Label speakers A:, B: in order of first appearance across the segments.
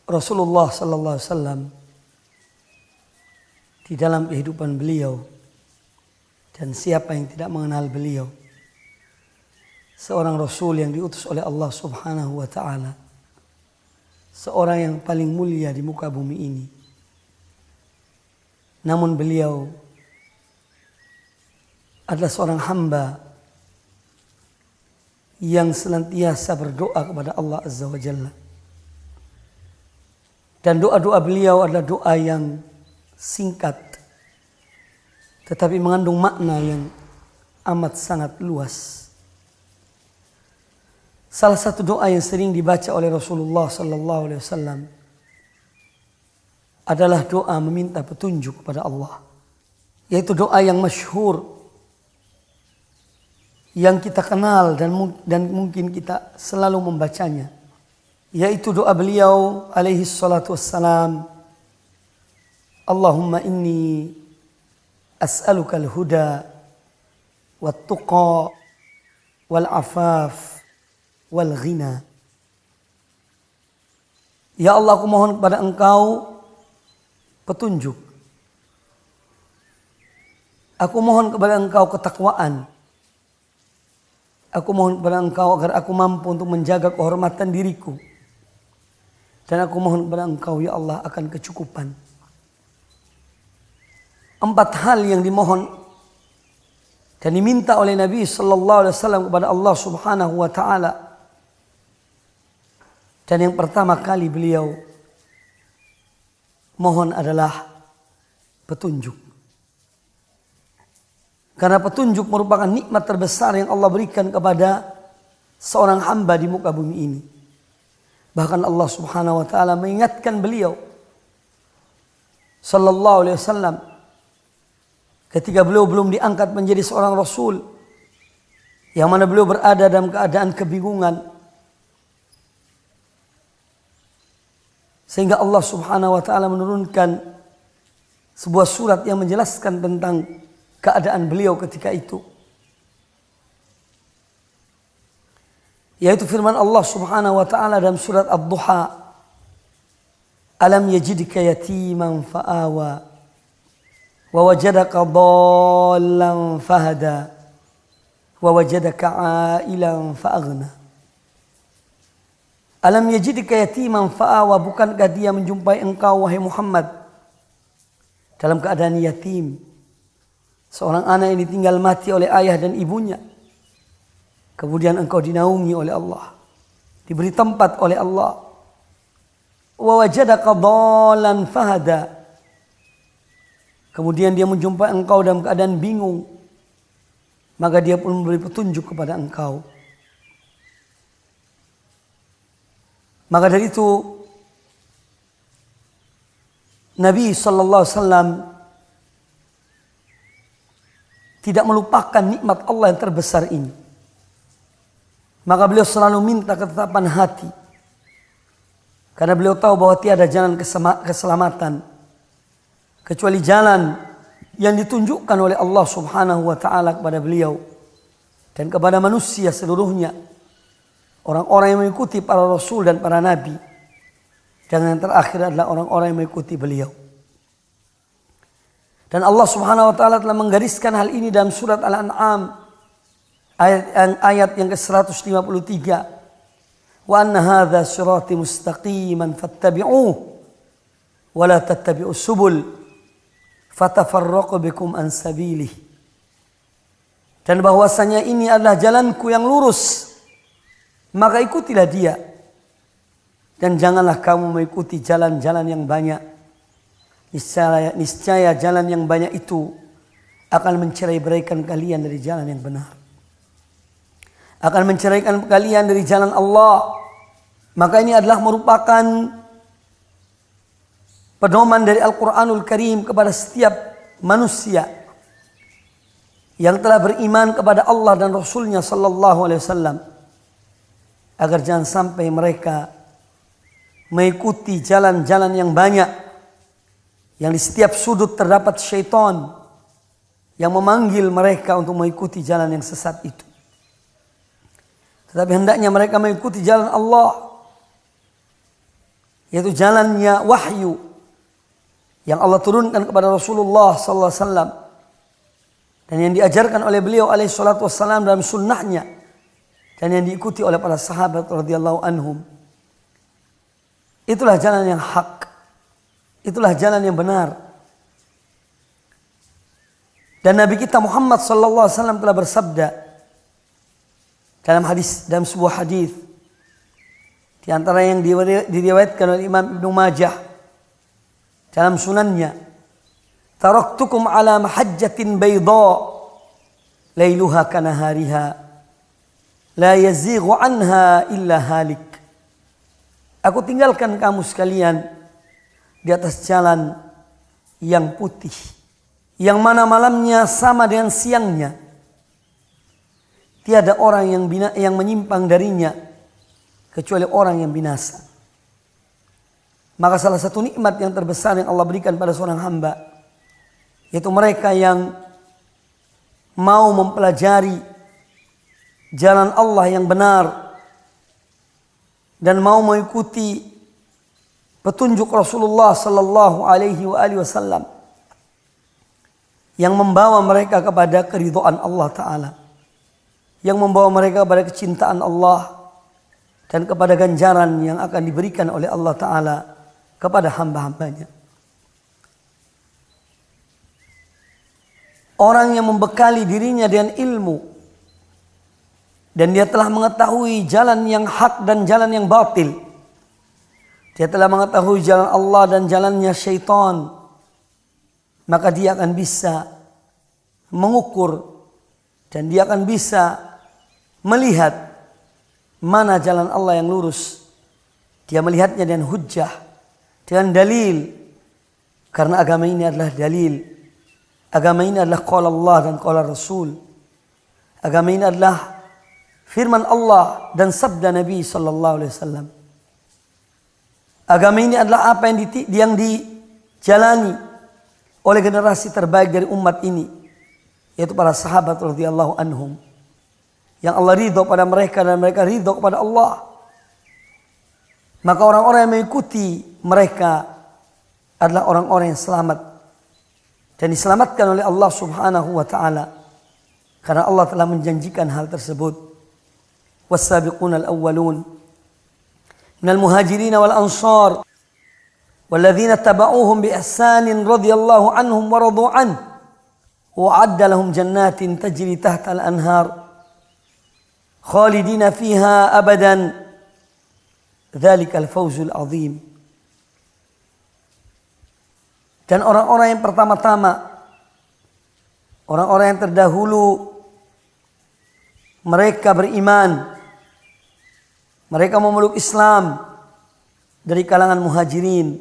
A: Rasulullah sallallahu alaihi wasallam di dalam kehidupan beliau, dan siapa yang tidak mengenal beliau, seorang Rasul yang diutus oleh Allah Subhanahu wa ta'ala, seorang yang paling mulia di muka bumi ini. Namun beliau adalah seorang hamba yang senantiasa berdoa kepada Allah Azza wa Jalla. Dan doa-doa beliau adalah doa yang singkat, tetapi mengandung makna yang amat sangat luas. Salah satu doa yang sering dibaca oleh Rasulullah sallallahu alaihi wasallam adalah doa meminta petunjuk kepada Allah, yaitu doa yang masyhur, yang kita kenal dan mungkin kita selalu membacanya, yaitu doa beliau alaihi salatu wassalam, Allahumma inni as'aluka al-huda wat-tuqa wal-afaf wal-ghina. Ya Allah, aku mohon kepada Engkau petunjuk. Aku mohon kepada Engkau ketakwaan. Aku mohon kepada Engkau agar aku mampu untuk menjaga kehormatan diriku. Dan aku mohon kepada Engkau ya Allah akan kecukupan. 4 hal yang dimohon dan diminta oleh Nabi sallallahu alaihi wasallam kepada Allah Subhanahu wa taala. Dan yang pertama kali beliau mohon adalah petunjuk. Karena petunjuk merupakan nikmat terbesar yang Allah berikan kepada seorang hamba di muka bumi ini. Bahkan Allah Subhanahu wa taala mengingatkan beliau sallallahu alaihi wasallam ketika beliau belum diangkat menjadi seorang rasul, yang mana beliau berada dalam keadaan kebingungan, sehingga Allah Subhanahu wa taala menurunkan sebuah surat yang menjelaskan tentang keadaan beliau ketika itu, yaitu firman Allah Subhanahu wa taala dalam surat Ad-Duha, alam yajidka yatiman fa'awa wa wajadaka dhallan fahada wa wajadaka ailan fa'aghna. Alam yajidka yatiman fa'awa, bukankah dia menjumpai engkau wahai Muhammad dalam keadaan yatim, seorang anak yang ditinggal mati oleh ayah dan ibunya, kemudian engkau dinaungi oleh Allah, diberi tempat oleh Allah. Wa wajadaka dhallan fahada, kemudian dia menjumpai engkau dalam keadaan bingung, maka dia pun memberi petunjuk kepada engkau. Maka dari itu Nabi sallallahu alaihi wasallam tidak melupakan nikmat Allah yang terbesar ini. Maka beliau selalu minta ketetapan hati, karena beliau tahu bahwa tiada jalan keselamatan kecuali jalan yang ditunjukkan oleh Allah Subhanahu wa taala kepada beliau dan kepada manusia seluruhnya, orang-orang yang mengikuti para rasul dan para nabi, dan yang terakhir adalah orang-orang yang mengikuti beliau. Dan Allah Subhanahu wa taala telah menggariskan hal ini dalam surat Al-An'am ayat yang ke-153. Wa anna hadza sirati mustaqiman fattabi'uhu wa la tattabi'us subul fatafarraqu bikum an sabilihi. Dan bahwasanya ini adalah jalanku yang lurus, maka ikutilah dia, dan janganlah kamu mengikuti jalan-jalan yang banyak. Niscaya jalan yang banyak itu akan mencerai-beraikan kalian dari jalan yang benar, akan menceraikan kalian dari jalan Allah. Maka ini adalah merupakan pedoman dari Al-Quranul Karim kepada setiap manusia yang telah beriman kepada Allah dan Rasulnya sallallahu alaihi wasallam, agar jangan sampai mereka mengikuti jalan-jalan yang banyak, yang di setiap sudut terdapat syaitan yang memanggil mereka untuk mengikuti jalan yang sesat itu. Tetapi hendaknya mereka mengikuti jalan Allah yaitu jalannya wahyu yang Allah turunkan kepada Rasulullah sallallahu alaihi wasallam dan yang diajarkan oleh beliau alaihi salatu wassalam dalam sunnahnya dan yang diikuti oleh para sahabat radhiyallahu anhum. Itulah jalan yang hak. Itulah jalan yang benar. Dan Nabi kita Muhammad sallallahu alaihi wasallam telah bersabda dalam sebuah hadis di antara yang diriwayatkan oleh Imam Ibnu Majah dalam sunannya, taraktukum ala mahajjatin bayda lailuha kanahariha la yazighu anha illa halik. Aku tinggalkan kamu sekalian di atas jalan yang putih, yang mana malamnya sama dengan siangnya. Tiada orang yang menyimpang darinya kecuali orang yang binasa. Maka salah satu nikmat yang terbesar yang Allah berikan pada seorang hamba, yaitu mereka yang mau mempelajari jalan Allah yang benar dan mau mengikuti petunjuk Rasulullah sallallahu alaihi wasallam yang membawa mereka kepada keridhaan Allah Ta'ala, yang membawa mereka kepada kecintaan Allah dan kepada ganjaran yang akan diberikan oleh Allah Ta'ala kepada hamba-hambanya. Orang yang membekali dirinya dengan ilmu dan dia telah mengetahui jalan yang hak dan jalan yang batil, dia telah mengetahui jalan Allah dan jalannya syaitan, maka dia akan bisa mengukur dan dia akan bisa melihat mana jalan Allah yang lurus. Dia melihatnya dengan hujjah, dengan dalil. Karena agama ini adalah dalil. Agama ini adalah qala Allah dan qala Rasul. Agama ini adalah firman Allah dan sabda Nabi sallallahu alaihi wasallam. Agama ini adalah apa yang dijalani oleh generasi terbaik dari umat ini, yaitu para sahabat radhiyallahu anhum, yang Allah ridho pada mereka dan mereka ridho kepada Allah. Maka orang-orang yang mengikuti mereka adalah orang-orang yang selamat dan diselamatkan oleh Allah Subhanahu wa taala, karena Allah telah menjanjikan hal tersebut. Was-sabiqunal awwalun minal muhajirin wal ansar walladzina tabauhum bi ihsanin radhiyallahu anhum wa radu an wa adda lahum jannatin tajri tahta al-anhar khalidina fiha abadan dzalikal fawzul azim. Dan orang-orang yang pertama-tama, orang-orang yang terdahulu, mereka beriman, mereka memeluk Islam dari kalangan muhajirin,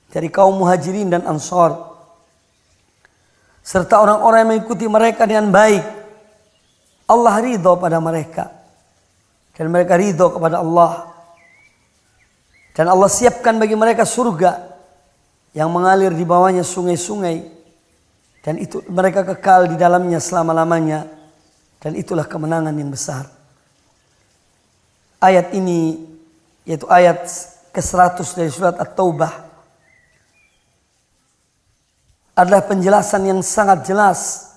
A: dari kaum muhajirin dan ansar, serta orang-orang yang mengikuti mereka dengan baik. Allah ridho pada mereka dan mereka ridho kepada Allah, dan Allah siapkan bagi mereka surga yang mengalir di bawahnya sungai-sungai, dan itu mereka kekal di dalamnya selama-lamanya, dan itulah kemenangan yang besar. Ayat ini, yaitu ayat ke-100 dari surat At-Taubah, adalah penjelasan yang sangat jelas,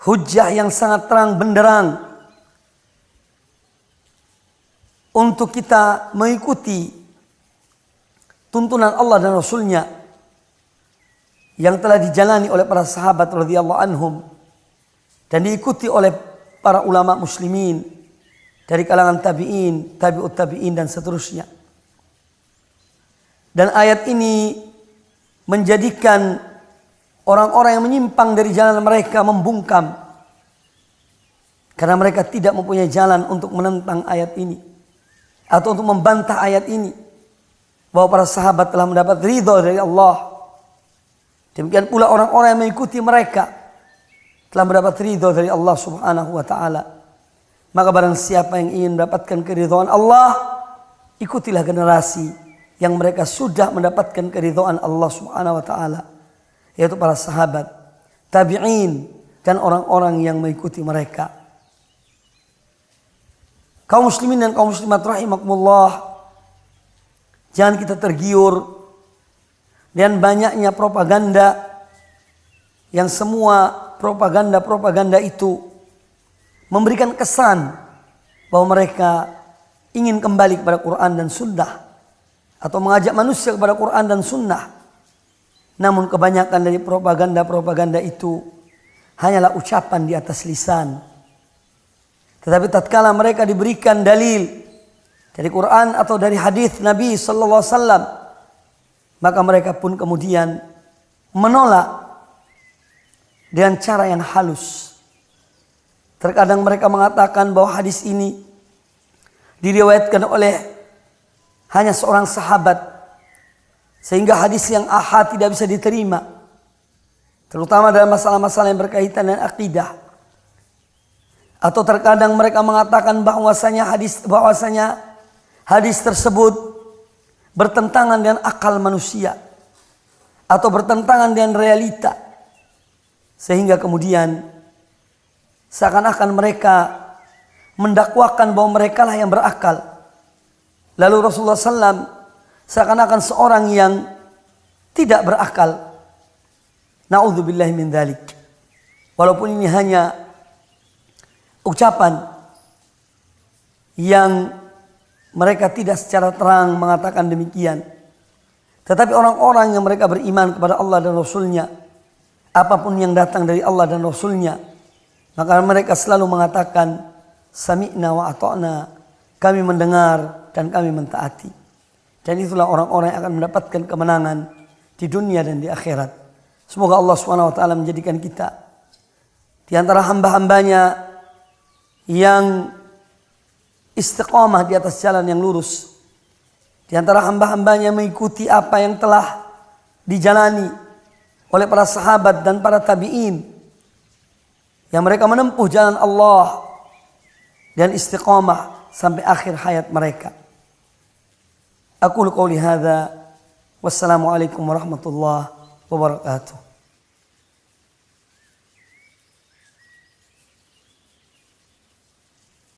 A: hujjah yang sangat terang benderang untuk kita mengikuti tuntunan Allah dan Rasulnya yang telah dijalani oleh para sahabat radhiyallahu anhum dan diikuti oleh para ulama muslimin dari kalangan tabi'in, tabi'ut tabi'in dan seterusnya. Dan ayat ini menjadikan orang-orang yang menyimpang dari jalan mereka membungkam, karena mereka tidak mempunyai jalan untuk menentang ayat ini atau untuk membantah ayat ini, bahwa para sahabat telah mendapat ridho dari Allah. Demikian pula orang-orang yang mengikuti mereka telah mendapat ridho dari Allah Subhanahu wa taala. Maka barang siapa yang ingin mendapatkan keridhaan Allah, ikutilah generasi yang mereka sudah mendapatkan keridhaan Allah Subhanahu wa taala, yaitu para sahabat, tabi'in dan orang-orang yang mengikuti mereka. Kaum muslimin dan kaum muslimat rahimakumullah, Jangan kita tergiur dengan banyaknya propaganda yang semua propaganda itu memberikan kesan bahwa mereka ingin kembali kepada Quran dan Sunnah atau mengajak manusia kepada Quran dan Sunnah. Namun kebanyakan dari propaganda itu hanyalah ucapan di atas lisan. Tetapi tatkala mereka diberikan dalil dari Quran atau dari hadis Nabi sallallahu alaihi wasallam, maka mereka pun kemudian menolak dengan cara yang halus. Terkadang mereka mengatakan bahwa hadis ini diriwayatkan oleh hanya seorang sahabat, sehingga hadis yang ahad tidak bisa diterima, terutama dalam masalah-masalah yang berkaitan dengan akidah. Atau terkadang mereka mengatakan bahwasanya hadis tersebut bertentangan dengan akal manusia atau bertentangan dengan realita, sehingga kemudian seakan-akan mereka mendakwakan bahwa mereka lah yang berakal. Lalu Rasulullah SAW seakan-akan seorang yang tidak berakal. Na'udzubillahi min dzalik. Walaupun ini hanya ucapan yang mereka tidak secara terang mengatakan demikian. Tetapi orang-orang yang mereka beriman kepada Allah dan Rasulnya, apapun yang datang dari Allah dan Rasulnya, maka mereka selalu mengatakan sami'na wa ata'na, kami mendengar dan kami mentaati. Dan itulah orang-orang yang akan mendapatkan kemenangan di dunia dan di akhirat. Semoga Allah SWT menjadikan kita di antara hamba-hambanya yang istiqamah di atas jalan yang lurus, di antara hamba-hambanya mengikuti apa yang telah dijalani oleh para sahabat dan para tabi'in, yang mereka menempuh jalan Allah dan istiqamah sampai akhir hayat mereka. Aqulu qouli hadza, wassalamu alaikum warahmatullahi wabarakatuh.